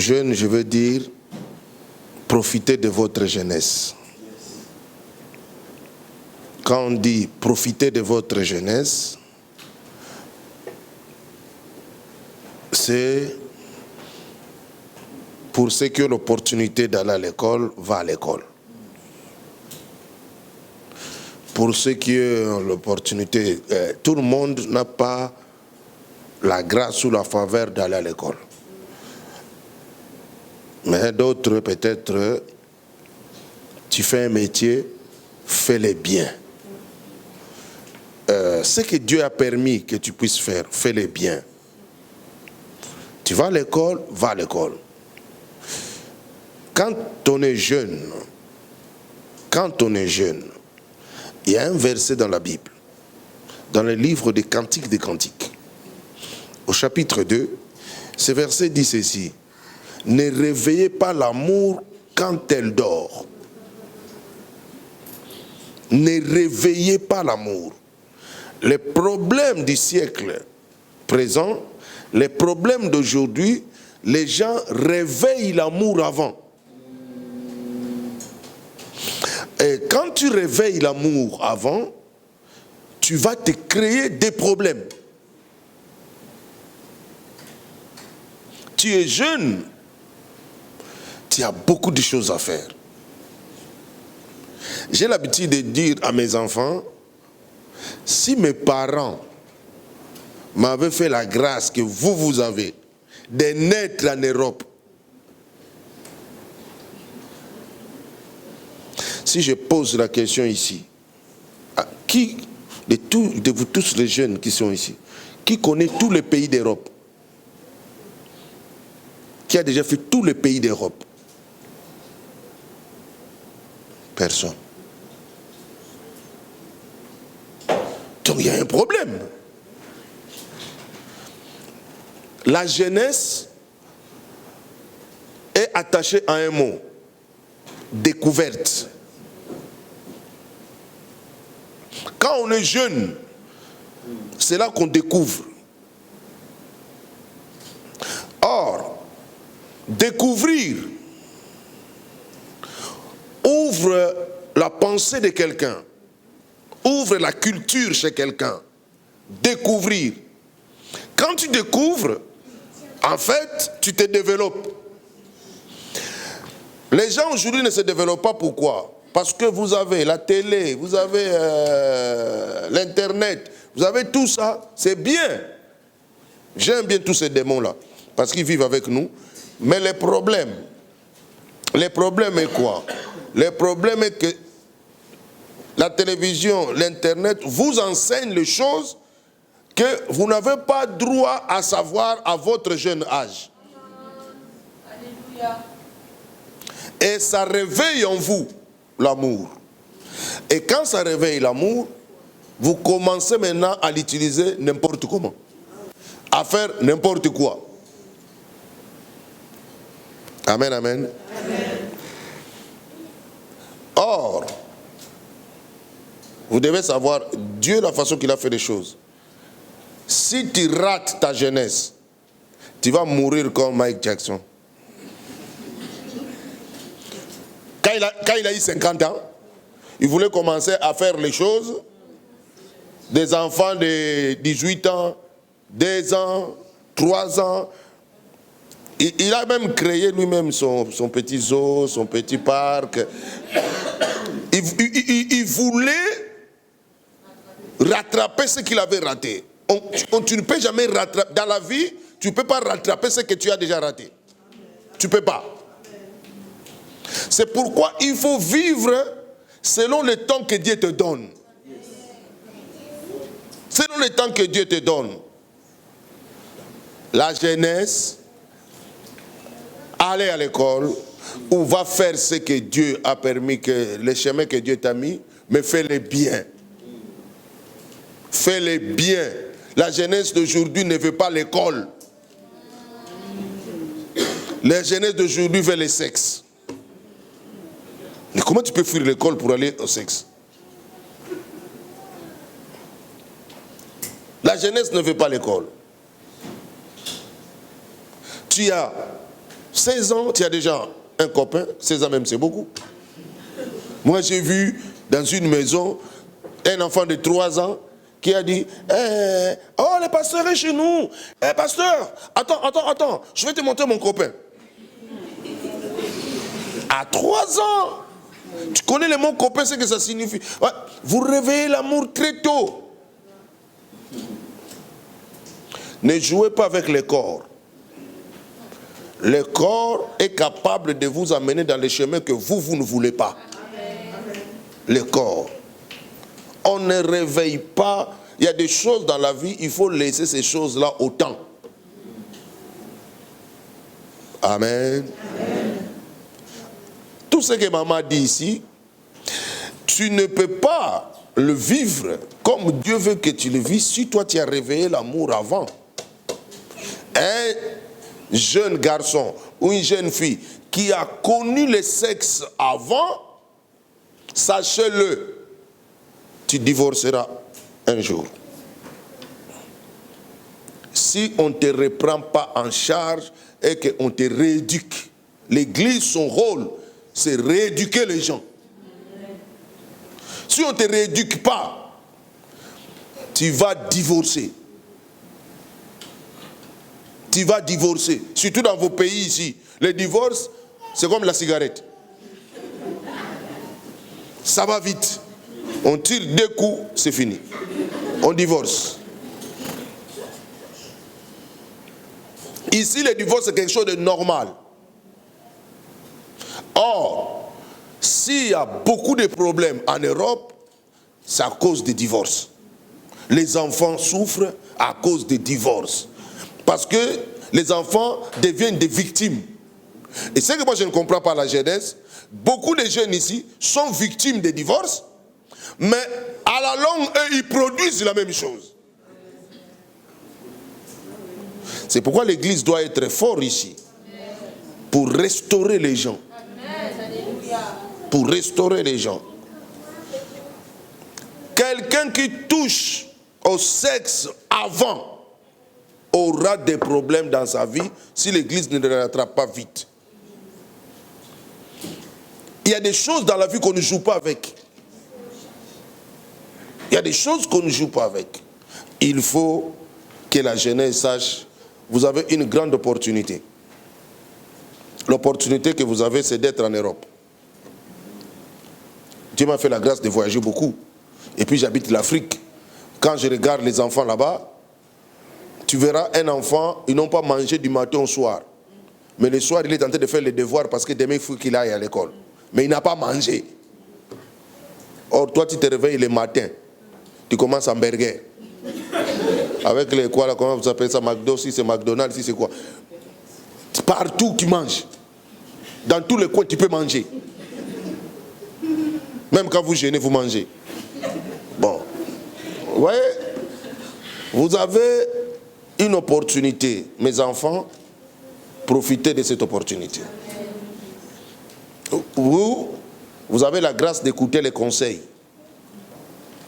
jeunes, je veux dire, profitez de votre jeunesse. Quand on dit profitez de votre jeunesse, c'est pour ceux qui ont l'opportunité d'aller à l'école, va à l'école. Pour ceux qui ont l'opportunité, tout le monde n'a pas la grâce ou la faveur d'aller à l'école. Mais d'autres, peut-être, tu fais un métier, fais-le bien. Ce que Dieu a permis que tu puisses faire, fais-le bien. Tu vas à l'école, va à l'école. Quand on est jeune, il y a un verset dans la Bible, dans le livre des Cantiques des Cantiques, au chapitre 2, ce verset dit ceci: ne réveillez pas l'amour quand elle dort. Ne réveillez pas l'amour. Les problèmes du siècle présent, les problèmes d'aujourd'hui, les gens réveillent l'amour avant. Et quand tu réveilles l'amour avant, tu vas te créer des problèmes. Tu es jeune, tu as beaucoup de choses à faire. J'ai l'habitude de dire à mes enfants, si mes parents m'avaient fait la grâce que vous avez de naître en Europe, si je pose la question ici, à qui de vous tous les jeunes qui sont ici, qui connaît tous les pays d'Europe? Qui a déjà fait tous les pays d'Europe? Personne. Donc il y a un problème. La jeunesse est attachée à un mot: découverte. Quand on est jeune, c'est là qu'on découvre. Or, découvrir ouvre la pensée de quelqu'un, ouvre la culture chez quelqu'un. Découvrir. Quand tu découvres, en fait, tu te développes. Les gens aujourd'hui ne se développent pas. Pourquoi? Parce que vous avez la télé, vous avez l'internet, vous avez tout ça, c'est bien. J'aime bien tous ces démons-là, parce qu'ils vivent avec nous. Mais les problèmes est quoi? Le problème est que la télévision, l'internet vous enseigne les choses que vous n'avez pas droit à savoir à votre jeune âge. Alléluia. Et ça réveille en vous l'amour. Et quand ça réveille l'amour, vous commencez maintenant à l'utiliser n'importe comment. À faire n'importe quoi. Amen, amen. Amen. Or, vous devez savoir, Dieu, la façon qu'il a fait les choses. Si tu rates ta jeunesse, tu vas mourir comme Mike Jackson. Quand il a eu 50 ans, il voulait commencer à faire les choses. Des enfants de 18 ans, 2 ans, 3 ans. Il a même créé lui-même son petit zoo, son petit parc. Il voulait rattraper ce qu'il avait raté. Tu ne peux jamais rattraper. Dans la vie, tu ne peux pas rattraper ce que tu as déjà raté. Tu ne peux pas. C'est pourquoi il faut vivre selon le temps que Dieu te donne. Selon le temps que Dieu te donne. La jeunesse, aller à l'école, ou va faire ce que Dieu a permis, le chemin que Dieu t'a mis, mais fais-le bien. Fais-le bien. La jeunesse d'aujourd'hui ne veut pas l'école. La jeunesse d'aujourd'hui veut le sexe. Mais comment tu peux fuir l'école pour aller au sexe? La jeunesse ne veut pas l'école. Tu as 16 ans, tu as déjà un copain. 16 ans même, c'est beaucoup. Moi, j'ai vu dans une maison un enfant de 3 ans qui a dit oh, le pasteur est chez nous. Pasteur, attends, je vais te montrer mon copain. À 3 ans, tu connais le mot copain, c'est que ça signifie. Ouais, vous réveillez l'amour très tôt. Ne jouez pas avec le corps. Le corps est capable de vous amener dans les chemins que vous ne voulez pas. Le corps. On ne réveille pas. Il y a des choses dans la vie, il faut laisser ces choses-là au temps. Amen. Tout ce que maman dit ici, tu ne peux pas le vivre comme Dieu veut que tu le vives si toi tu as réveillé l'amour avant. Un jeune garçon ou une jeune fille qui a connu le sexe avant, sachez-le, tu divorceras un jour. Si on ne te reprend pas en charge et qu'on te rééduque, l'église, son rôle, c'est rééduquer les gens. Si on ne te rééduque pas, tu vas divorcer. Tu vas divorcer. Surtout dans vos pays ici. Le divorce, c'est comme la cigarette. Ça va vite. On tire 2 coups, c'est fini. On divorce. Ici, le divorce, c'est quelque chose de normal. Or, s'il y a beaucoup de problèmes en Europe, c'est à cause des divorces. Les enfants souffrent à cause des divorces. Parce que les enfants deviennent des victimes. Et c'est que moi je ne comprends pas la jeunesse. Beaucoup de jeunes ici sont victimes des divorces, mais à la longue, eux, ils produisent la même chose. C'est pourquoi l'église doit être forte ici, pour restaurer les gens. Pour restaurer les gens. Quelqu'un qui touche au sexe avant aura des problèmes dans sa vie si l'église ne le rattrape pas vite. Il y a des choses dans la vie qu'on ne joue pas avec. Il y a des choses qu'on ne joue pas avec. Il faut que la jeunesse sache, vous avez une grande opportunité. L'opportunité que vous avez, c'est d'être en Europe. Dieu m'a fait la grâce de voyager beaucoup. Et puis j'habite l'Afrique. Quand je regarde les enfants là-bas, tu verras un enfant, ils n'ont pas mangé du matin au soir. Mais le soir, il est en train de faire les devoirs parce que demain, il faut qu'il aille à l'école. Mais il n'a pas mangé. Or, toi, tu te réveilles le matin. Tu commences en burger. Avec les quoi, là, comment vous appelez ça, McDo, si c'est McDonald's, si c'est quoi. Partout, tu manges. Dans tous les coins, tu peux manger. Même quand vous jeûnez, vous mangez. Bon. Vous voyez, vous avez une opportunité. Mes enfants, profitez de cette opportunité. Vous avez la grâce d'écouter les conseils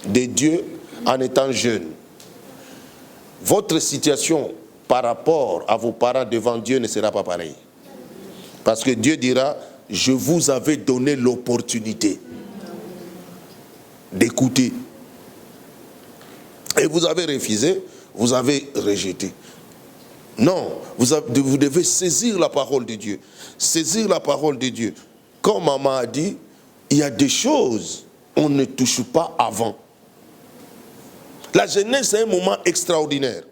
de Dieu en étant jeune. Votre situation par rapport à vos parents devant Dieu ne sera pas pareille. Parce que Dieu dira, je vous avais donné l'opportunité d'écouter. Et vous avez refusé, vous avez rejeté. Non, vous devez saisir la parole de Dieu. Saisir la parole de Dieu. Comme maman a dit, il y a des choses on ne touche pas avant. La jeunesse, c'est un moment extraordinaire.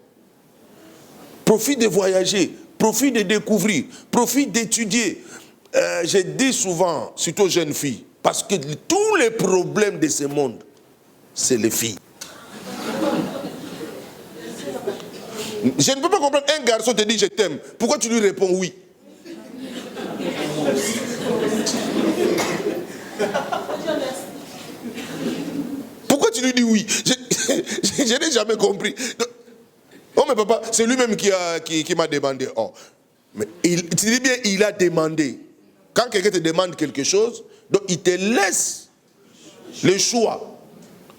Profite de voyager, profite de découvrir, profite d'étudier. Je dis souvent, surtout aux jeunes filles, parce que tous les problèmes de ce monde, c'est les filles. Je ne peux pas comprendre, un garçon te dit je t'aime. Pourquoi tu lui réponds oui? Pourquoi tu lui dis oui? Je n'ai jamais compris. Oh mais papa, c'est lui-même qui m'a demandé. Oh. Mais tu dis bien, il a demandé. Quand quelqu'un te demande quelque chose, donc il te laisse le choix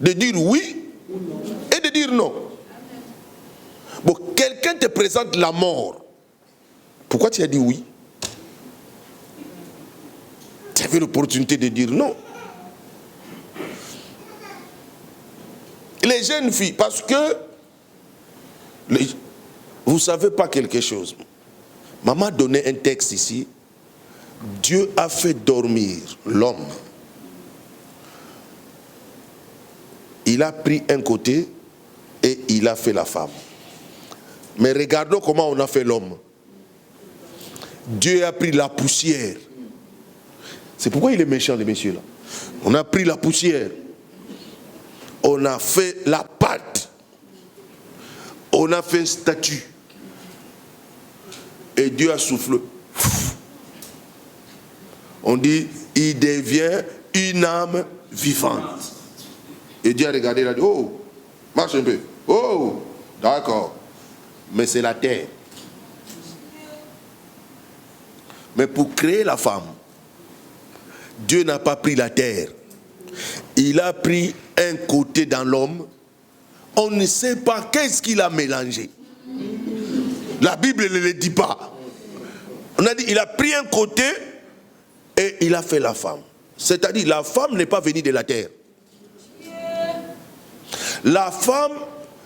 de dire oui et de dire non. Bon, quelqu'un te présente la mort. Pourquoi tu as dit oui? avait l'opportunité de dire non. Les jeunes filles, parce que vous ne savez pas quelque chose. Maman a donné un texte ici. Dieu a fait dormir l'homme. Il a pris un côté et il a fait la femme. Mais regardons comment on a fait l'homme. Dieu a pris la poussière. C'est pourquoi il est méchant, les messieurs là. On a pris la poussière. On a fait la pâte. On a fait une statue. Et Dieu a soufflé. On dit, il devient une âme vivante. Et Dieu a regardé, il a dit, oh, marche un peu. Oh, d'accord. Mais c'est la terre. Mais pour créer la femme, Dieu n'a pas pris la terre. Il a pris un côté dans l'homme. On ne sait pas qu'est-ce qu'il a mélangé. La Bible ne le dit pas. On a dit, il a pris un côté et il a fait la femme. C'est-à-dire, la femme n'est pas venue de la terre. La femme,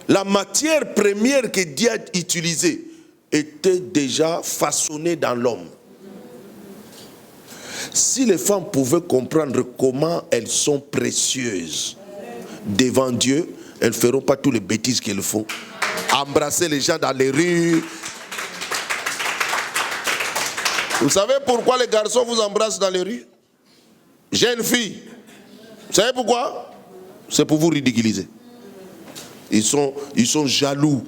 la matière première que Dieu a utilisée était déjà façonnée dans l'homme. Si les femmes pouvaient comprendre comment elles sont précieuses devant Dieu, elles ne feront pas toutes les bêtises qu'elles font. Embrasser les gens dans les rues. Vous savez pourquoi les garçons vous embrassent dans les rues? Jeunes filles. Vous savez pourquoi? C'est pour vous ridiculiser. Ils sont jaloux.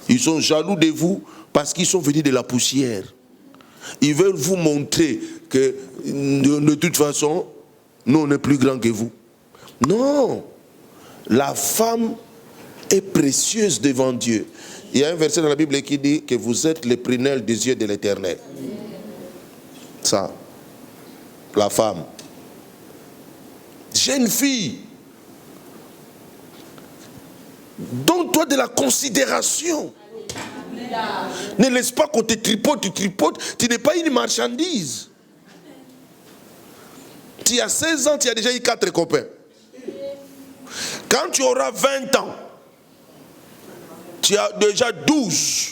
Ils sont jaloux de vous parce qu'ils sont venus de la poussière. Ils veulent vous montrer que de toute façon, nous on est plus grands que vous. Non. La femme est précieuse devant Dieu. Il y a un verset dans la Bible qui dit que vous êtes les prunelles des yeux de l'Éternel. Ça. La femme. Jeune fille. Donne-toi de la considération. Ne laisse pas qu'on te tripote, tu tripotes. Tu n'es pas une marchandise. Tu as 16 ans, tu as déjà eu 4 copains. Quand tu auras 20 ans, tu as déjà 12.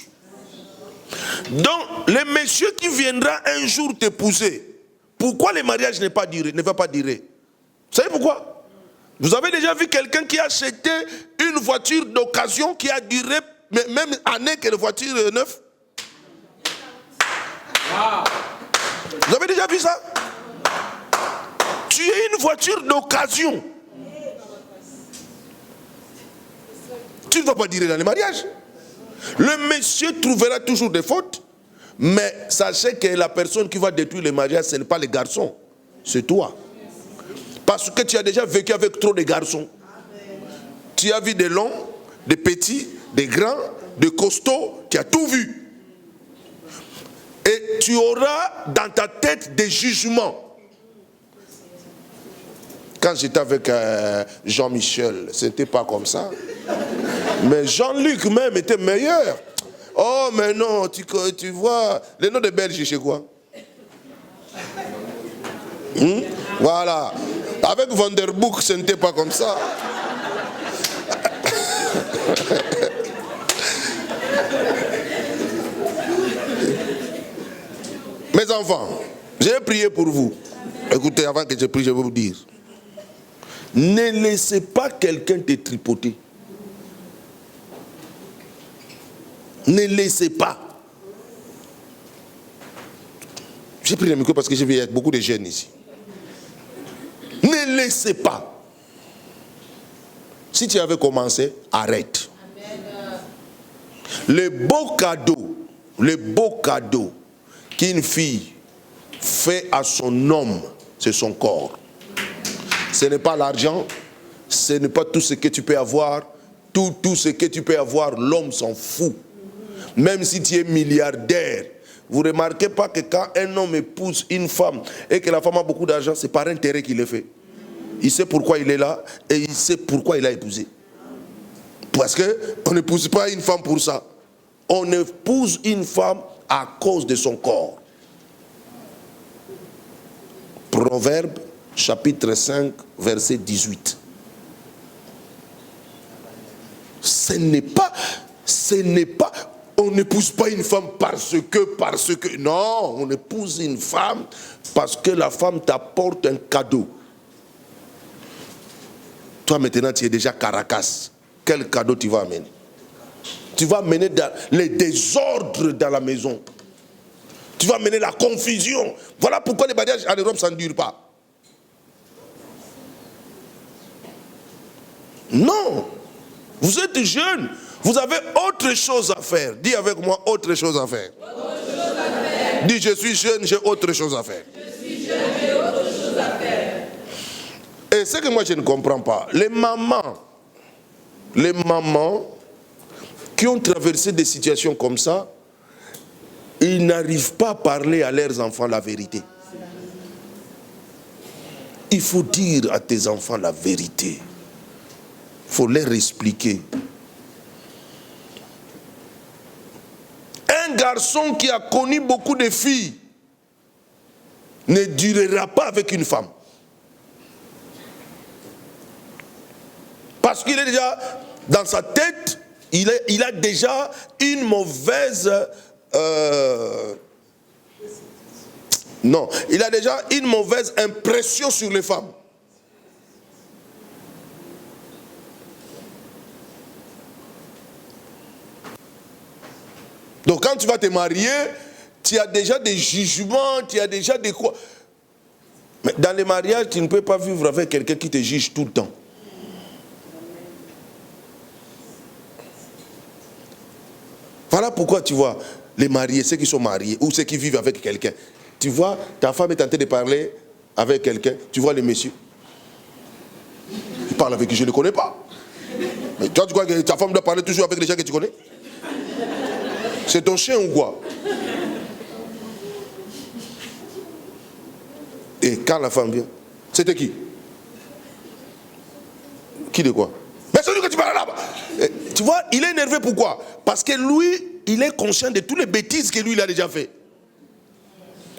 Donc, le monsieur qui viendra un jour t'épouser, pourquoi le mariage ne va pas durer? Vous savez pourquoi? Vous avez déjà vu quelqu'un qui a acheté une voiture d'occasion qui a duré même année que la voiture neuve? Vous avez déjà vu ça? Tu es une voiture d'occasion. Tu ne vas pas durer dans le mariage. Le monsieur trouvera toujours des fautes, mais sachez que la personne qui va détruire le mariage, ce n'est pas les garçons, c'est toi. Parce que tu as déjà vécu avec trop de garçons. Tu as vu des longs, des petits, des grands, des costauds, tu as tout vu. Et tu auras dans ta tête des jugements. Quand j'étais avec Jean-Michel, ce n'était pas comme ça. Mais Jean-Luc même était meilleur. Oh mais non, tu vois, le nom de Belge chez quoi? Voilà. Avec Vanderboek, ce n'était pas comme ça. Mes enfants, j'ai prié pour vous. Écoutez, avant que je prie, je vais vous dire. Ne laissez pas quelqu'un te tripoter. Ne laissez pas. J'ai pris le micro parce que j'ai vu beaucoup de jeunes ici. Ne laissez pas. Si tu avais commencé, arrête. Le beau cadeau qu'une fille fait à son homme, c'est son corps. Ce n'est pas l'argent, ce n'est pas tout ce que tu peux avoir. Tout ce que tu peux avoir, l'homme s'en fout. Même si tu es milliardaire, vous ne remarquez pas que quand un homme épouse une femme et que la femme a beaucoup d'argent, c'est par intérêt qu'il le fait. Il sait pourquoi il est là et il sait pourquoi il a épousé. Parce qu'on n'épouse pas une femme pour ça. On épouse une femme à cause de son corps. Proverbe, chapitre 5, verset 18. Ce n'est pas, on n'épouse pas une femme parce que, non, on épouse une femme parce que la femme t'apporte un cadeau. Toi maintenant tu es déjà Caracas, quel cadeau tu vas amener? Tu vas amener les désordres dans la maison. Tu vas amener la confusion. Voilà pourquoi les mariages en Europe ça ne dure pas. Non. Vous êtes jeune, vous avez autre chose à faire. Dis avec moi, autre chose à faire. Dis, je suis jeune, j'ai autre chose à faire. Et ce que moi je ne comprends pas, les mamans qui ont traversé des situations comme ça, ils n'arrivent pas à parler à leurs enfants la vérité. Il faut dire à tes enfants la vérité. Il faut leur expliquer. Un garçon qui a connu beaucoup de filles ne durera pas avec une femme. Parce qu'il est déjà, dans sa tête, il a déjà une mauvaise... il a déjà une mauvaise impression sur les femmes. Donc quand tu vas te marier, tu as déjà des jugements, tu as déjà des quoi. Mais dans les mariages, tu ne peux pas vivre avec quelqu'un qui te juge tout le temps. Voilà pourquoi tu vois, les mariés, ceux qui sont mariés, ou ceux qui vivent avec quelqu'un, tu vois, ta femme est en train de parler avec quelqu'un, tu vois les messieurs. Il parle avec qui je ne connais pas. Mais toi, tu crois que ta femme doit parler toujours avec les gens que tu connais? C'est ton chien ou quoi? Et quand la femme vient, c'était qui? Qui de quoi? Mais celui que tu parles là-bas. Tu vois, il est énervé, pourquoi? Parce que lui, il est conscient de toutes les bêtises que lui, il a déjà fait.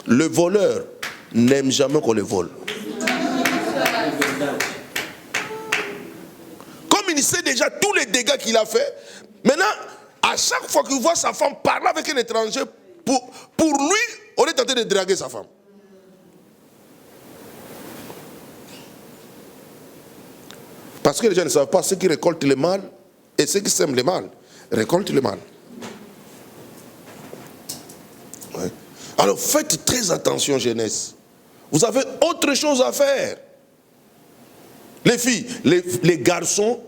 Le voleur n'aime jamais qu'on le vole. Comme il sait déjà tous les dégâts qu'il a fait, maintenant, à chaque fois qu'il voit sa femme parler avec un étranger, pour lui, on est tenté de draguer sa femme. Parce que les gens ne savent pas, ceux qui récoltent le mal et ceux qui sèment le mal récoltent le mal. Ouais. Alors faites très attention, jeunesse. Vous avez autre chose à faire. Les filles, les garçons,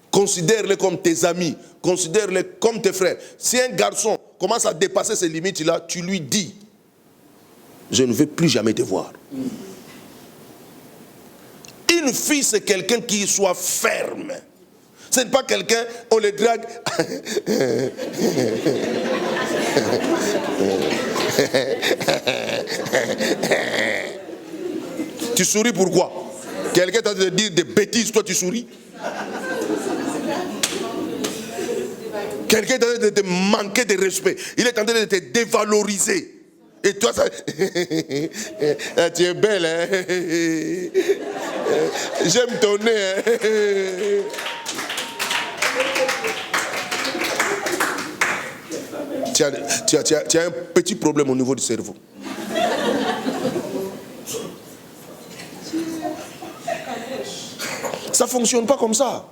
considère-les comme tes amis, considère-les comme tes frères. Si un garçon commence à dépasser ces limites-là, tu lui dis, je ne veux plus jamais te voir. Une fille, c'est quelqu'un qui soit ferme. Ce n'est pas quelqu'un, on le drague. Tu souris pourquoi? Quelqu'un t'a de dire des bêtises, toi tu souris. Quelqu'un est en train de te manquer de respect. Il est en train de te dévaloriser. Et toi, ça... tu es belle, hein? J'aime ton nez, hein? Tu as un petit problème au niveau du cerveau. Ça ne fonctionne pas comme ça.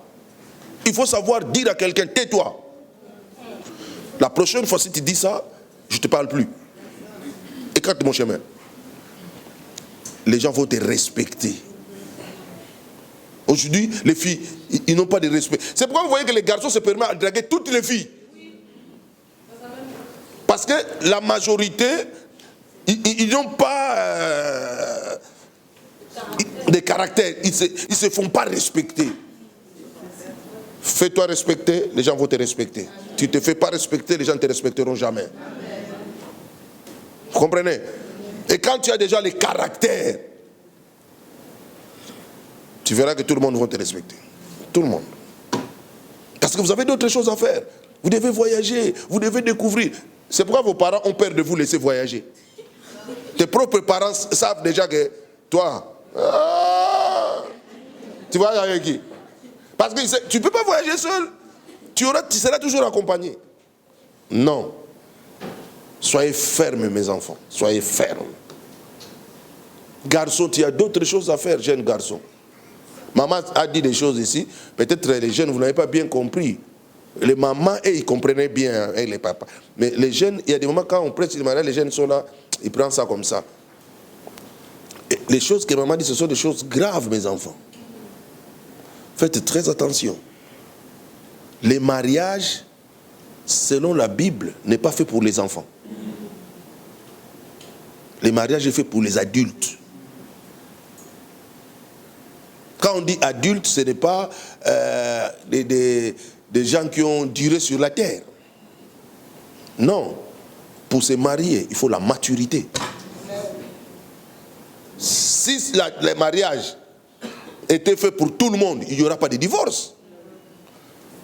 Il faut savoir dire à quelqu'un, tais-toi. La prochaine fois, si tu dis ça, je ne te parle plus. Écarte mon chemin. Les gens vont te respecter. Aujourd'hui, les filles, ils n'ont pas de respect. C'est pourquoi vous voyez que les garçons se permettent de draguer toutes les filles. Parce que la majorité, ils n'ont pas de caractère. Ils ne se font pas respecter. Fais-toi respecter, les gens vont te respecter. Tu ne te fais pas respecter, les gens ne te respecteront jamais. Vous comprenez? Et quand tu as déjà les caractères, tu verras que tout le monde va te respecter. Tout le monde. Parce que vous avez d'autres choses à faire. Vous devez voyager, vous devez découvrir. C'est pourquoi vos parents ont peur de vous laisser voyager. Tes propres parents savent déjà que Toi, tu vas avec qui? Parce que tu ne peux pas voyager seul. Tu seras toujours accompagné. Non. Soyez fermes, mes enfants. Soyez fermes. Garçon, tu as d'autres choses à faire, jeune garçon. Maman a dit des choses ici. Peut-être les jeunes, vous n'avez pas bien compris. Les mamans, ils comprenaient bien, et les papas. Mais les jeunes, il y a des moments quand on prête le mariage, les jeunes sont là, ils prennent ça comme ça. Et les choses que maman dit, ce sont des choses graves, mes enfants. Faites très attention. Les mariages, selon la Bible, n'est pas fait pour les enfants. Le mariage est fait pour les adultes. Quand on dit adulte, ce n'est pas des gens qui ont duré sur la terre. Non. Pour se marier, il faut la maturité. Si le mariage était fait pour tout le monde, il n'y aura pas de divorce.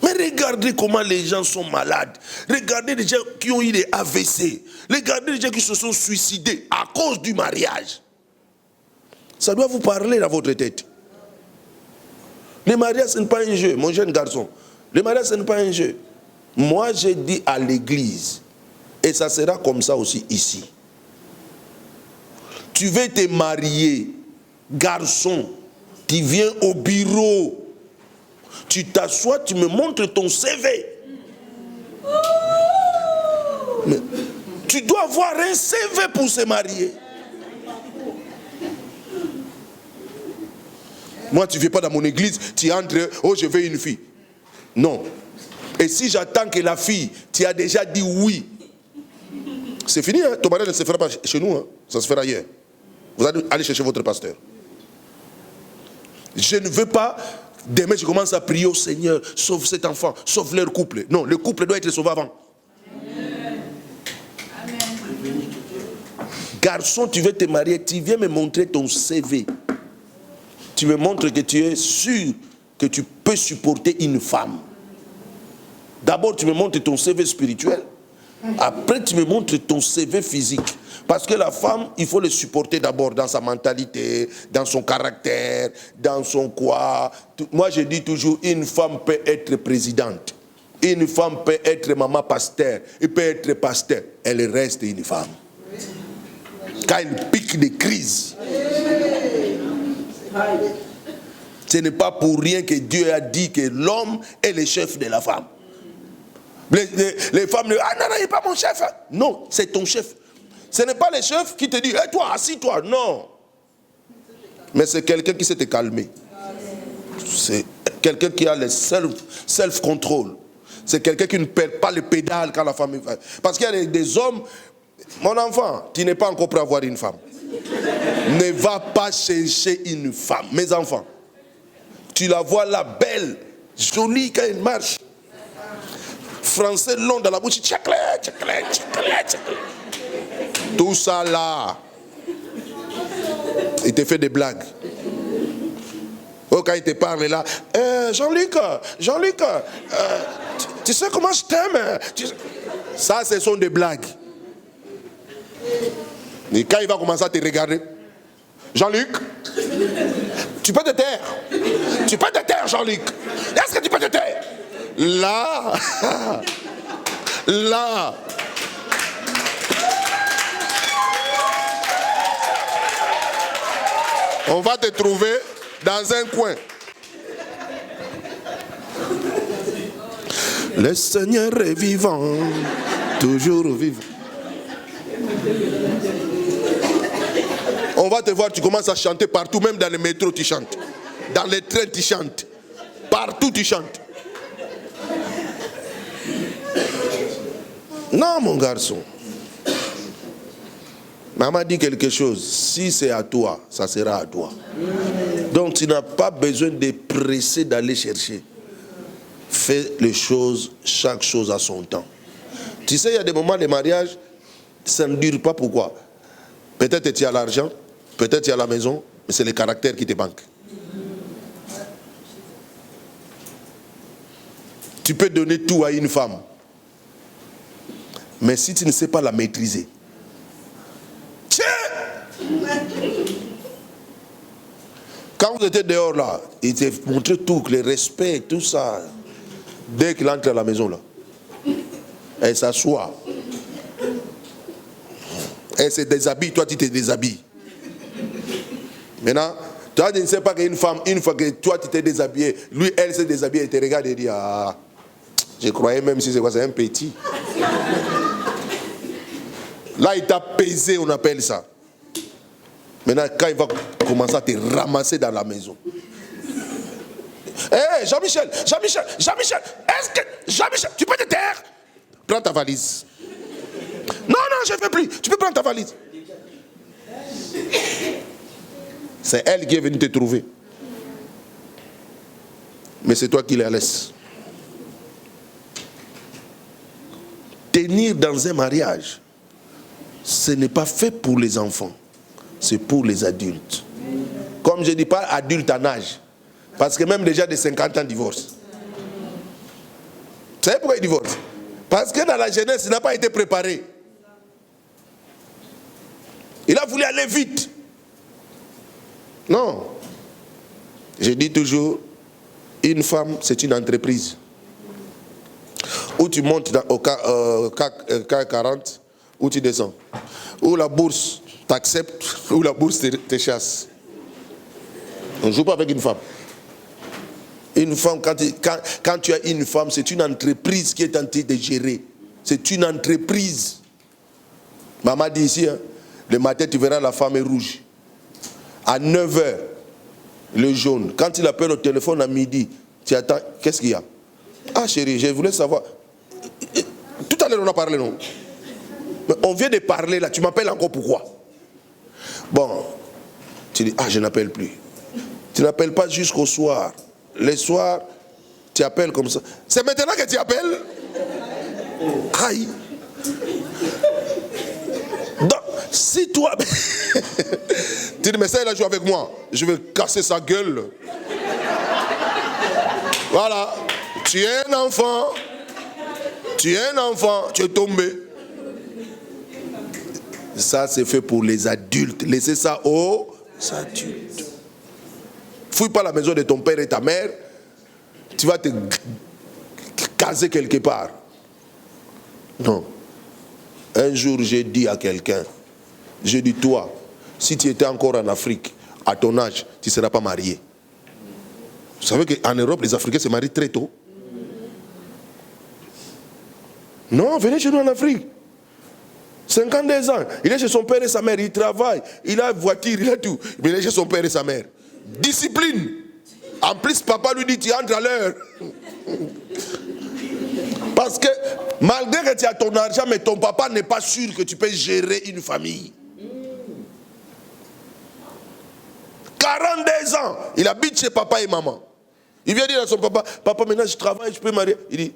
Mais regardez comment les gens sont malades. Regardez les gens qui ont eu des AVC. Regardez les gens qui se sont suicidés à cause du mariage. Ça doit vous parler dans votre tête. Le mariage, ce n'est pas un jeu, mon jeune garçon. Le mariage, ce n'est pas un jeu. Moi, j'ai dit à l'église, et ça sera comme ça aussi ici. Tu veux te marier, garçon, tu viens au bureau. Tu t'assois, tu me montres ton CV. Mais tu dois avoir un CV pour se marier. Moi, tu ne viens pas dans mon église, tu entres, oh, je veux une fille. Non. Et si j'attends que la fille, tu as déjà dit oui, c'est fini, hein? Ton mariage ne se fera pas chez nous, hein? Ça se fera ailleurs. Vous allez aller chercher votre pasteur. Je ne veux pas, demain je commence à prier au Seigneur, sauve cet enfant, sauve leur couple. Non, le couple doit être sauvé avant. Amen. Garçon, tu veux te marier, tu viens me montrer ton CV. Tu me montres que tu es sûr que tu peux supporter une femme. D'abord, tu me montres ton CV spirituel. Après, tu me montres ton CV physique. Parce que la femme, il faut le supporter d'abord dans sa mentalité, dans son caractère, dans son quoi. Moi, je dis toujours, une femme peut être présidente. Une femme peut être maman pasteur. Elle peut être pasteur. Elle reste une femme. Quand elle pique des crises. Ce n'est pas pour rien que Dieu a dit que l'homme est le chef de la femme. Les femmes disent, ah non, il n'est pas mon chef. Non, c'est ton chef. Ce n'est pas le chef qui te dit, hey, toi, assis-toi. Non. Mais c'est quelqu'un qui sait te calmer. C'est quelqu'un qui a le self-control. C'est quelqu'un qui ne perd pas le pédale quand la femme est... Parce qu'il y a des hommes, mon enfant, tu n'es pas encore prêt à avoir une femme. Ne va pas chercher une femme. Mes enfants, tu la vois là, belle, jolie quand elle marche. Français long dans la bouche, tchècle. Tout ça là. Il te fait des blagues. Oh, quand il te parle là, Jean-Luc, tu sais comment je t'aime? Ça, ce sont des blagues. Et quand il va commencer à te regarder, Jean-Luc, tu peux te taire. Tu peux te taire, Jean-Luc. Est-ce que tu peux te taire? Là, là. On va te trouver dans un coin. Le Seigneur est vivant, toujours vivant. On va te voir, tu commences à chanter partout, même dans le métro tu chantes. Dans les trains tu chantes. Partout tu chantes. Non, mon garçon. Maman dit quelque chose. Si c'est à toi, ça sera à toi. Donc tu n'as pas besoin de presser d'aller chercher. Fais les choses, chaque chose à son temps. Tu sais, il y a des moments de mariage, ça ne dure pas. Pourquoi? Peut-être tu as l'argent, peut-être tu as la maison, mais c'est le caractère qui te manque. Tu peux donner tout à une femme. Mais si tu ne sais pas la maîtriser, tiens, Quand vous étiez dehors là, il t'a montré tout, le respect, tout ça. Dès qu'il entre à la maison là, elle s'assoit. Elle se déshabille, toi tu te déshabilles. Maintenant, toi tu ne sais pas qu'une femme, une fois que toi tu t'es déshabillé, lui, elle s'est déshabillée, elle te regarde et dit, ah, je croyais même si c'est quoi, c'est un petit. Là, il t'a pesé, on appelle ça. Maintenant, quand il va commencer à te ramasser dans la maison. Hé, Jean-Michel, est-ce que... Jean-Michel, tu peux te taire? Prends ta valise. Non, je ne fais plus. Tu peux prendre ta valise. C'est elle qui est venue te trouver. Mais c'est toi qui la laisses. Tenir dans un mariage, ce n'est pas fait pour les enfants. C'est pour les adultes. Comme je ne dis pas adulte en âge. Parce que même déjà de 50 ans divorcent. Vous savez pourquoi ils divorcent? Parce que dans la jeunesse, il n'a pas été préparé. Il a voulu aller vite. Non. Je dis toujours, une femme, c'est une entreprise. Où tu montes au CAC 40, où tu descends. Où la bourse t'accepte, où la bourse te chasse. On ne joue pas avec une femme. Une femme, quand tu as une femme, c'est une entreprise qui est en train de gérer. C'est une entreprise. Maman dit ici, hein, le matin tu verras la femme est rouge. À 9h, le jaune. Quand il appelle au téléphone à midi, tu attends, qu'est-ce qu'il y a? Ah chérie, je voulais savoir. Tout à l'heure on a parlé, non? Mais on vient de parler là, tu m'appelles encore pourquoi? Bon, tu dis, ah je n'appelle plus. Tu n'appelles pas jusqu'au soir. Le soir, tu appelles comme ça. C'est maintenant que tu appelles? Aïe. Donc, si toi... tu dis, mais ça, il a joué avec moi. Je vais casser sa gueule. Voilà. Tu es un enfant. Tu es tombé. Ça, c'est fait pour les adultes. Laissez ça aux adultes. Fouille pas la maison de ton père et ta mère. Tu vas te caser quelque part. Non. Un jour, j'ai dit à quelqu'un, j'ai dit, toi, si tu étais encore en Afrique, à ton âge, tu ne seras pas marié. Vous savez qu'en Europe, les Africains se marient très tôt. Non, venez chez nous en Afrique. 52 ans. Il est chez son père et sa mère. Il travaille. Il a une voiture, il a tout. Mais il est chez son père et sa mère. Discipline. En plus, papa lui dit, tu entres à l'heure. Parce que malgré que tu as ton argent, mais ton papa n'est pas sûr que tu peux gérer une famille. 42 ans. Il habite chez papa et maman. Il vient dire à son papa, papa maintenant je travaille, je peux marier. Il dit,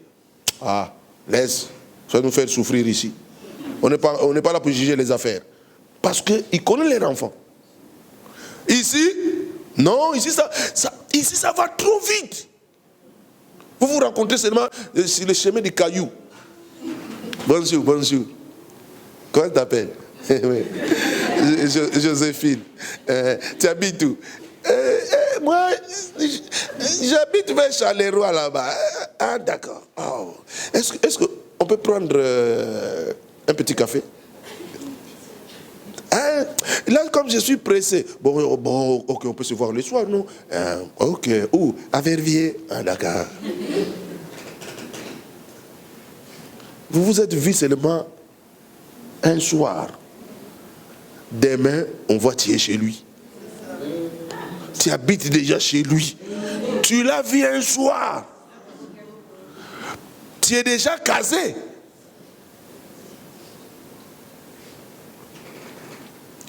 ah, laisse, ça va nous faire souffrir ici. On n'est pas là pour juger les affaires. Parce qu'il connaît les enfants. Ici, non, ici ça va trop vite. Vous vous rencontrez seulement sur le chemin des cailloux. Bonjour. Comment tu t'appelles? Joséphine. Tu habites où? Moi, j'habite vers Chaleroy là-bas. Ah, d'accord. Oh. Est-ce qu'on peut prendre un petit café? Ah, là, comme je suis pressé. Bon, ok, on peut se voir le soir, non? Ok. Où? À Verviers. Ah, d'accord. Vous vous êtes vu seulement un soir. Demain, on va tuer chez lui. Tu habites déjà chez lui. Tu l'as vu un soir. Tu es déjà casé.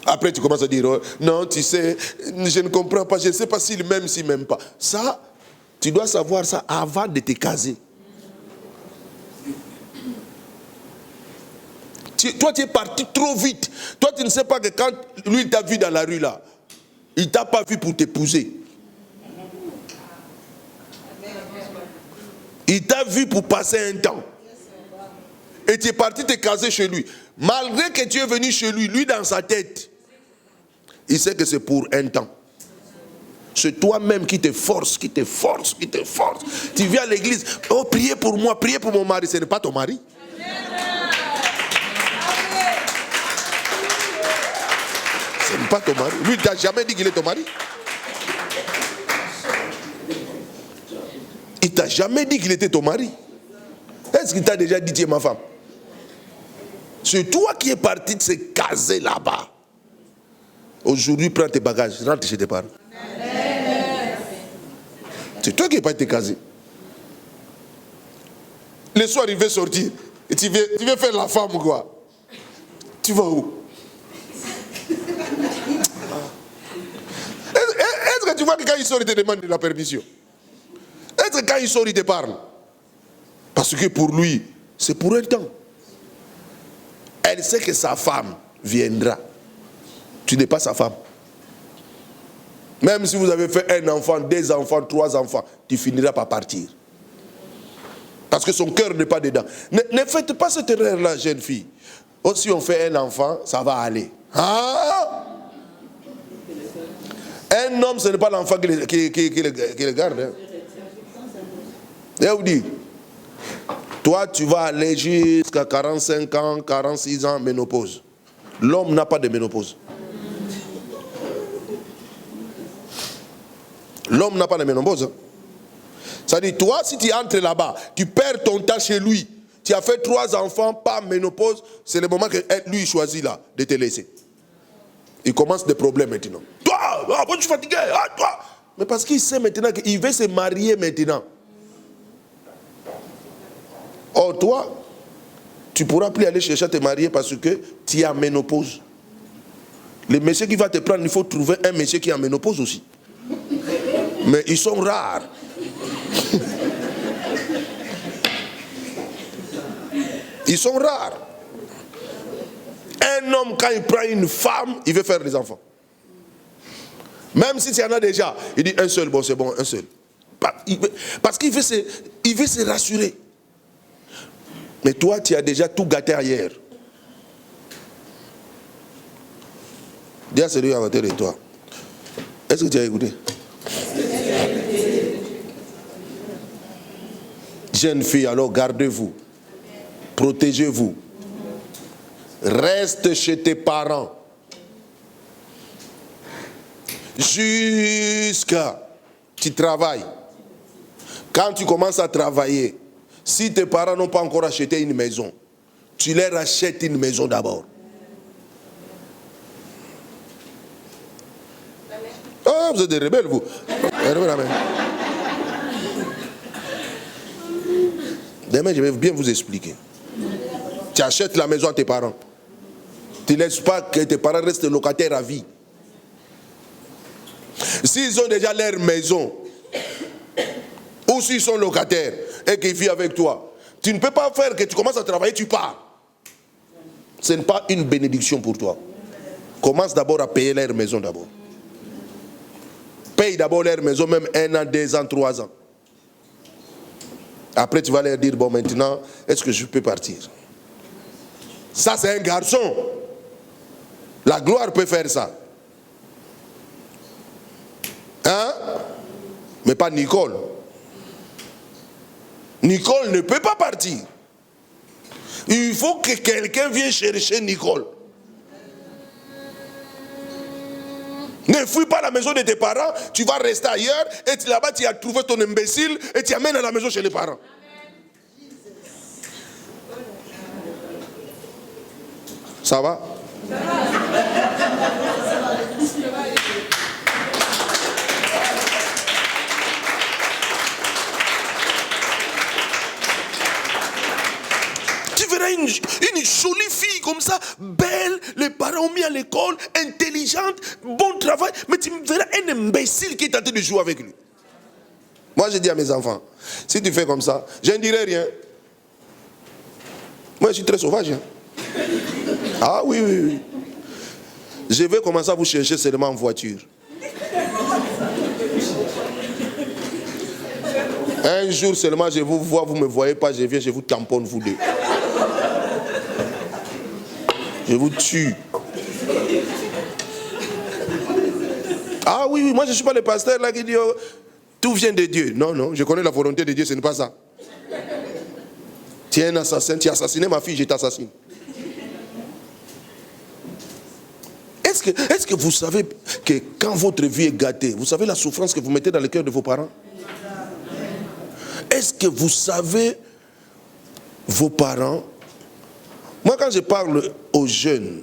Après, tu commences à dire, oh, non, tu sais, je ne comprends pas, je ne sais pas s'il m'aime, s'il ne m'aime pas. Ça, tu dois savoir ça avant de te caser. Toi, tu es parti trop vite. Toi, tu ne sais pas que quand lui, il t'a vu dans la rue là, il ne t'a pas vu pour t'épouser. Il t'a vu pour passer un temps. Et tu es parti te caser chez lui. Malgré que tu es venu chez lui, lui dans sa tête, il sait que c'est pour un temps. C'est toi-même qui te force, qui te force, qui te force. Tu viens à l'église, oh, priez pour moi, priez pour mon mari. Ce n'est pas ton mari. Ce n'est pas ton mari. Lui, il t'a jamais dit qu'il est ton mari. Il t'a jamais dit qu'il était ton mari. Est-ce qu'il t'a déjà dit tu es ma femme? C'est toi qui es parti de se caser là-bas. Aujourd'hui, prends tes bagages, rentre chez tes parents. C'est toi qui n'es pas été casé. Le soir, il veut sortir. Et tu veux faire la femme, quoi. Tu vas où? Est-ce que tu vois que quand il sort, il te demande la permission? Est-ce que quand il sort, il te parle? Parce que pour lui, c'est pour un temps. Elle sait que sa femme viendra. Tu n'es pas sa femme. Même si vous avez fait un enfant, 2 enfants, 3 enfants, tu finiras par partir. Parce que son cœur n'est pas dedans. Ne faites pas cette erreur-là, jeune fille. Oh, si on fait un enfant, ça va aller. Ah! Un homme, ce n'est pas l'enfant qui le garde. Hein. Et vous dit, toi, tu vas aller jusqu'à 45 ans, 46 ans, ménopause. L'homme n'a pas de ménopause. L'homme n'a pas de ménopause. Ça dit, toi, si tu entres là-bas, tu perds ton temps chez lui. Tu as fait 3 enfants, pas ménopause. C'est le moment que lui choisit là, de te laisser. Il commence des problèmes maintenant. Toi, pourquoi tu es fatigué? Toi. Mais parce qu'il sait maintenant qu'il veut se marier maintenant. Or, toi, tu ne pourras plus aller chercher à te marier parce que tu es en ménopause. Le monsieur qui va te prendre, il faut trouver un monsieur qui est en ménopause aussi. Mais ils sont rares. Ils sont rares. Un homme, quand il prend une femme, il veut faire des enfants. Même si tu en as déjà, il dit un seul, bon c'est bon, un seul. Parce qu'il veut se rassurer. Mais toi, tu as déjà tout gâté ailleurs. Dis à celui à côté de toi. Est-ce que tu as écouté? Jeune fille, alors gardez-vous. Protégez-vous. Reste chez tes parents. Jusqu'à tu travailles. Quand tu commences à travailler, si tes parents n'ont pas encore acheté une maison, tu leur achètes une maison d'abord. Ah, vous êtes des rebelles, vous. Amen. Demain, je vais bien vous expliquer. Tu achètes la maison à tes parents. Tu ne laisses pas que tes parents restent locataires à vie. S'ils ont déjà leur maison, ou s'ils sont locataires et qu'ils vivent avec toi, tu ne peux pas faire que tu commences à travailler, tu pars. Ce n'est pas une bénédiction pour toi. Commence d'abord à payer leur maison d'abord. Paye d'abord leur maison, même 1 an, 2 ans, 3 ans. Après, tu vas leur dire, bon, maintenant, est-ce que je peux partir? Ça, c'est un garçon. La gloire peut faire ça. Hein? Mais pas Nicole. Nicole ne peut pas partir. Il faut que quelqu'un vienne chercher Nicole. Ne fuis pas la maison de tes parents, tu vas rester ailleurs et là-bas tu as trouvé ton imbécile et tu amènes à la maison chez les parents. Ça va? Tu verras une jolie fille comme ça, belle, les parents ont mis à l'école, intelligente, bon travail, mais tu verras un imbécile qui est en train de jouer avec lui. Moi je dis à mes enfants, si tu fais comme ça, je ne dirai rien. Moi je suis très sauvage. Hein. Ah oui. Je vais commencer à vous chercher seulement en voiture. Un jour seulement je vous vois, vous ne me voyez pas, je viens, je vous tamponne vous deux. Je vous tue. Ah oui. oui, moi je ne suis pas le pasteur là qui dit oh, tout vient de Dieu. Non, non, je connais la volonté de Dieu, ce n'est pas ça. Tu es un assassin, tu as assassiné ma fille, je t'assassine. Est-ce que vous savez que quand votre vie est gâtée, vous savez la souffrance que vous mettez dans le cœur de vos parents? Est-ce que vous savez, vos parents, moi quand je parle aux jeunes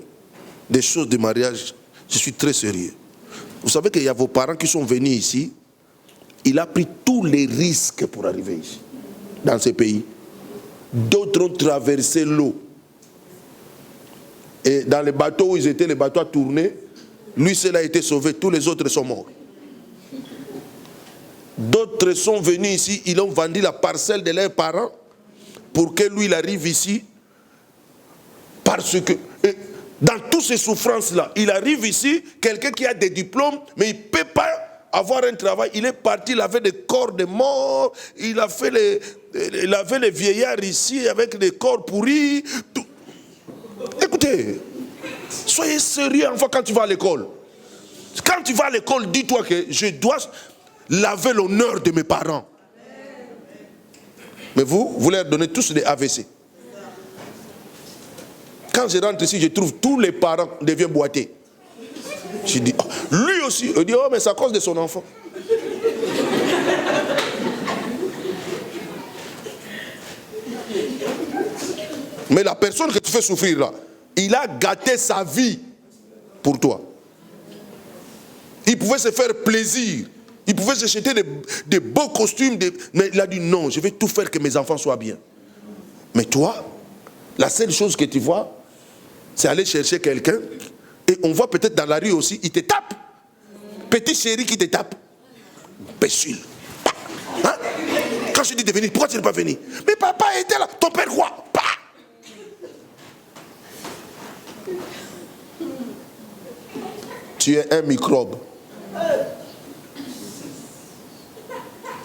des choses de mariage, je suis très sérieux. Vous savez qu'il y a vos parents qui sont venus ici, il a pris tous les risques pour arriver ici, dans ce pays. D'autres ont traversé l'eau. Et dans les bateaux où ils étaient, les bateaux a tourné, lui seul a été sauvé, tous les autres sont morts. D'autres sont venus ici, ils ont vendu la parcelle de leurs parents pour que lui il arrive ici. Parce que dans toutes ces souffrances-là, il arrive ici, quelqu'un qui a des diplômes, mais il ne peut pas avoir un travail. Il est parti, il avait des corps de morts, il avait les vieillards ici avec des corps pourris. Tout. Écoutez, soyez sérieux enfin quand tu vas à l'école. Quand tu vas à l'école, dis-toi que je dois laver l'honneur de mes parents. Mais vous leur donnez tous des AVC. Quand je rentre ici, je trouve tous les parents deviennent boités. Je dis, oh, lui aussi, il dit, oh mais c'est à cause de son enfant. Mais la personne que tu fais souffrir là, il a gâté sa vie pour toi. Il pouvait se faire plaisir. Il pouvait se jeter des beaux costumes. Mais il a dit non, je vais tout faire que mes enfants soient bien. Mais toi, la seule chose que tu vois, c'est aller chercher quelqu'un. Et on voit peut-être dans la rue aussi, il te tape. Petit chéri qui te tape. Imbécile. Hein? Quand je dis de venir, pourquoi tu n'es pas venu? Mais papa était là. Ton père quoi? Tu es un microbe.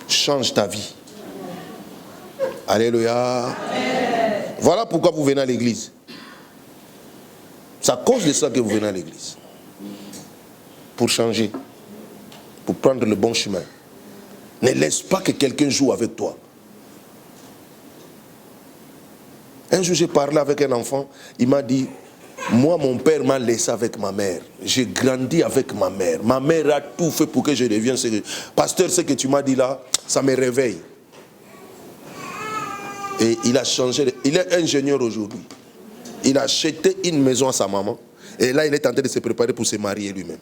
Change ta vie. Alléluia. Voilà pourquoi vous venez à l'église. C'est à cause de ça que vous venez à l'église. Pour changer. Pour prendre le bon chemin. Ne laisse pas que quelqu'un joue avec toi. Un jour, j'ai parlé avec un enfant. Il m'a dit, moi, mon père m'a laissé avec ma mère. J'ai grandi avec ma mère. Ma mère a tout fait pour que je devienne ce que... Pasteur, ce que tu m'as dit là, ça me réveille. Et il a changé. Il est ingénieur aujourd'hui. Il a acheté une maison à sa maman. Et là, il est en train de se préparer pour se marier lui-même.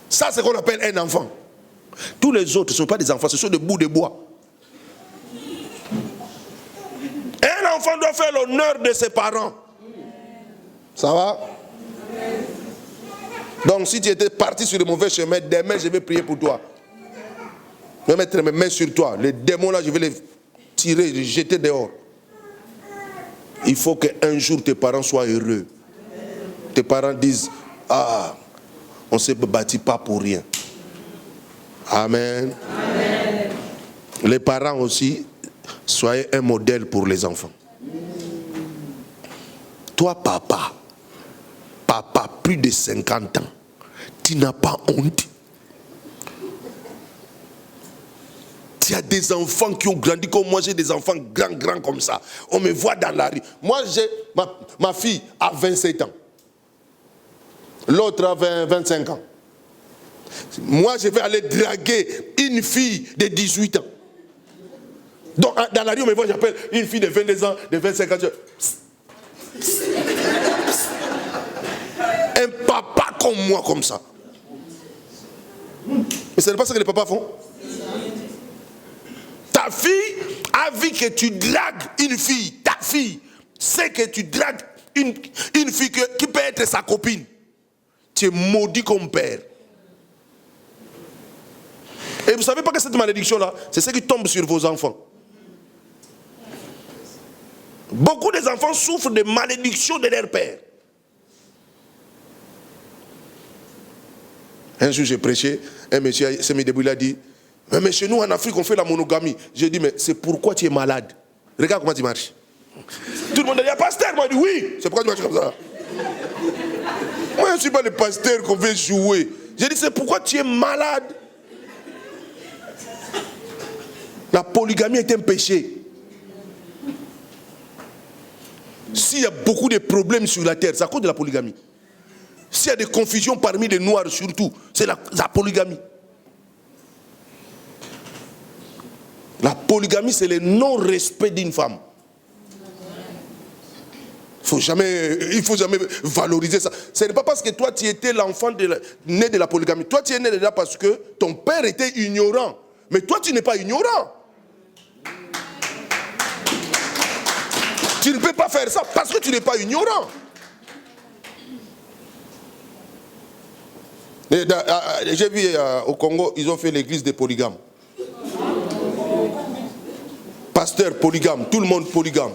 Ça, c'est ce qu'on appelle un enfant. Tous les autres, ce ne sont pas des enfants, ce sont des bouts de bois. Un enfant doit faire l'honneur de ses parents. Ça va? Donc, si tu étais parti sur le mauvais chemin, demain, je vais prier pour toi. Je vais mettre mes mains sur toi. Les démons là, je vais les tirer, les jeter dehors. Il faut qu'un jour tes parents soient heureux. Tes parents disent, ah, on ne s'est bâti pas pour rien. Amen. Amen. Les parents aussi, soyez un modèle pour les enfants. Toi, papa, plus de 50 ans, tu n'as pas honte. Tu as des enfants qui ont grandi comme moi, j'ai des enfants grands comme ça. On me voit dans la rue. Moi, j'ai ma fille a 27 ans. L'autre a 25 ans. Moi, je vais aller draguer une fille de 18 ans. Donc, dans la rue, on me voit, j'appelle une fille de 22 ans, de 25 ans. Un papa comme moi, comme ça. Mais ce n'est pas ce que les papas font. Ta fille a vu que tu dragues une fille. Ta fille sait que tu dragues une fille qui peut être sa copine. Tu es maudit comme père. Et vous ne savez pas que cette malédiction-là, c'est ce qui tombe sur vos enfants. Beaucoup des enfants souffrent de malédictions de leur père. Un jour, j'ai prêché, un monsieur s'est mis debout, il a dit, mais chez nous en Afrique, on fait la monogamie. J'ai dit, mais c'est pourquoi tu es malade. Regarde comment tu marches. Tout le monde a dit, pasteur, moi, dit, oui, c'est pourquoi tu marches comme ça. Moi, je ne suis pas le pasteur qu'on veut jouer. J'ai dit, c'est pourquoi tu es malade. La polygamie est un péché. S'il y a beaucoup de problèmes sur la terre, c'est à cause de la polygamie. S'il y a des confusions parmi les noirs surtout, c'est la polygamie. La polygamie, c'est le non-respect d'une femme. Il ne faut jamais valoriser ça. Ce n'est pas parce que toi, tu étais l'enfant né de la polygamie. Toi, tu es né de là parce que ton père était ignorant. Mais toi, tu n'es pas ignorant. Tu ne peux pas faire ça parce que tu n'es pas ignorant. J'ai vu au Congo, ils ont fait l'église des polygames. Pasteur polygame, tout le monde polygame.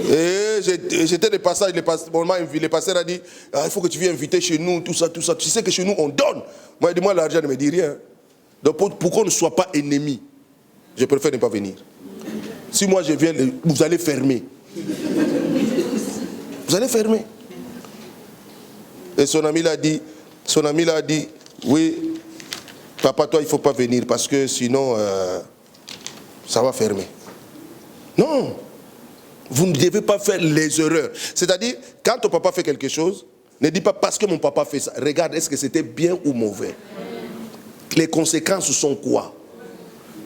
Et j'étais de passage, le pasteur a dit, il faut que tu viennes inviter chez nous, tout ça. Tu sais que chez nous, on donne. Moi, dis-moi, l'argent ne me dit rien. Donc, pour qu'on ne soit pas ennemis, je préfère ne pas venir. Si moi je viens, vous allez fermer. Vous allez fermer. Et son ami l'a dit, oui, papa, toi, il ne faut pas venir parce que sinon, ça va fermer. Non. Vous ne devez pas faire les erreurs. C'est-à-dire, quand ton papa fait quelque chose, ne dis pas parce que mon papa fait ça. Regarde, est-ce que c'était bien ou mauvais? Les conséquences sont quoi?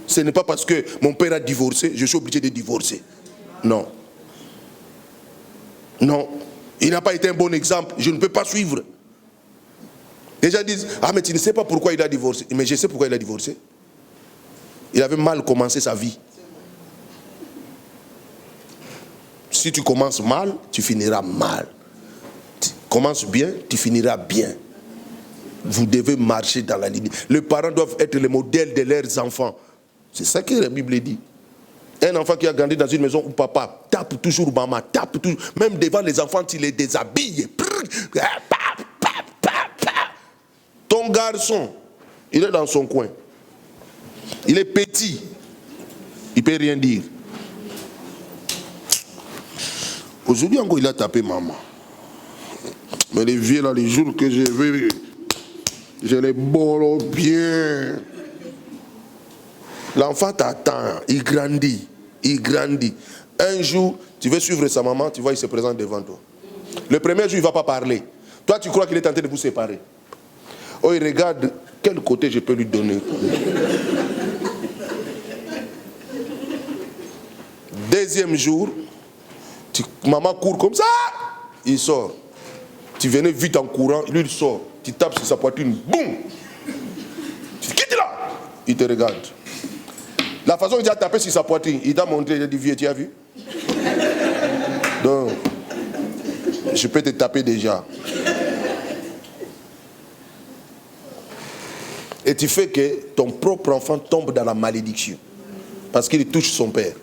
Ce n'est pas parce que mon père a divorcé, je suis obligé de divorcer. Non. Non. Il n'a pas été un bon exemple. Je ne peux pas suivre. Les gens disent, ah mais tu ne sais pas pourquoi il a divorcé. Mais je sais pourquoi il a divorcé. Il avait mal commencé sa vie. Si tu commences mal, tu finiras mal. Tu commences bien, tu finiras bien. Vous devez marcher dans la ligne. Les parents doivent être le modèle de leurs enfants. C'est ça que la Bible dit. Un enfant qui a grandi dans une maison où papa tape toujours maman, tape toujours, même devant les enfants, il les déshabille. Ton garçon, il est dans son coin. Il est petit. Il ne peut rien dire. Aujourd'hui encore, il a tapé maman. Mais les vieux là, les jours que j'ai vus, je les bolo bien. L'enfant t'attend, il grandit, il grandit. Un jour, tu veux suivre sa maman, tu vois, il se présente devant toi. Le premier jour, il ne va pas parler. Toi, tu crois qu'il est tenté de vous séparer. Oh, il regarde quel côté je peux lui donner. Deuxième jour, maman court comme ça, il sort. Tu venais vite en courant, lui il sort. Tu tapes sur sa poitrine, boum. Tu quittes là. Il te regarde. La façon dont il a tapé sur sa poitrine, il t'a montré, il a dit, vieux, tu as vu? Donc, je peux te taper déjà. Et tu fais que ton propre enfant tombe dans la malédiction. Parce qu'il touche son père.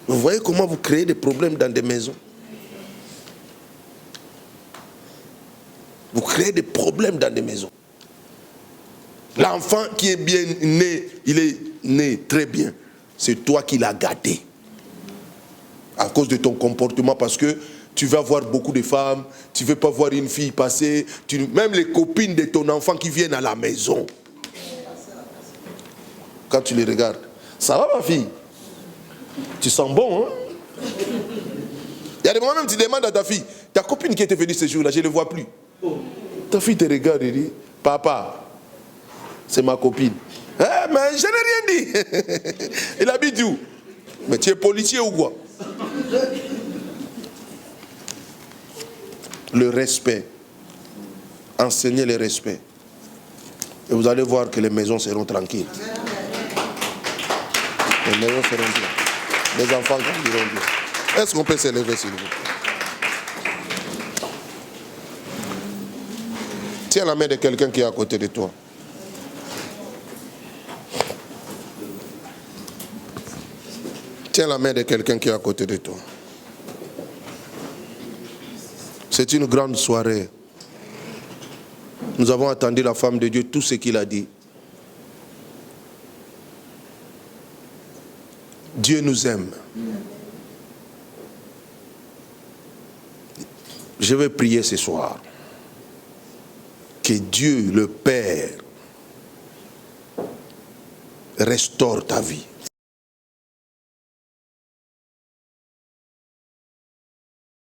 Vous voyez comment vous créez des problèmes dans des maisons? Vous créez des problèmes dans des maisons. L'enfant qui est bien né, il est né très bien. C'est toi qui l'as gâté. À cause de ton comportement, parce que tu vas voir beaucoup de femmes, tu ne veux pas voir une fille passer, même les copines de ton enfant qui viennent à la maison. Quand tu les regardes, ça va ma fille? Tu sens bon, hein? Il y a des moments même tu demandes à ta fille, ta copine qui était venue ce jour-là, je ne le vois plus. Ta fille te regarde et dit, papa, c'est ma copine. Eh, mais je n'ai rien dit. Il habite où? Mais tu es policier ou quoi? Le respect. Enseignez le respect. Et vous allez voir que les maisons seront tranquilles. Les maisons seront bien. Les enfants grandiront bien. Est-ce qu'on peut s'élever s'il vous plaît? Tiens la main de quelqu'un qui est à côté de toi. Tiens la main de quelqu'un qui est à côté de toi. C'est une grande soirée. Nous avons attendu la femme de Dieu, tout ce qu'il a dit. Dieu nous aime. Je vais prier ce soir. que Dieu, le Père, restaure ta vie.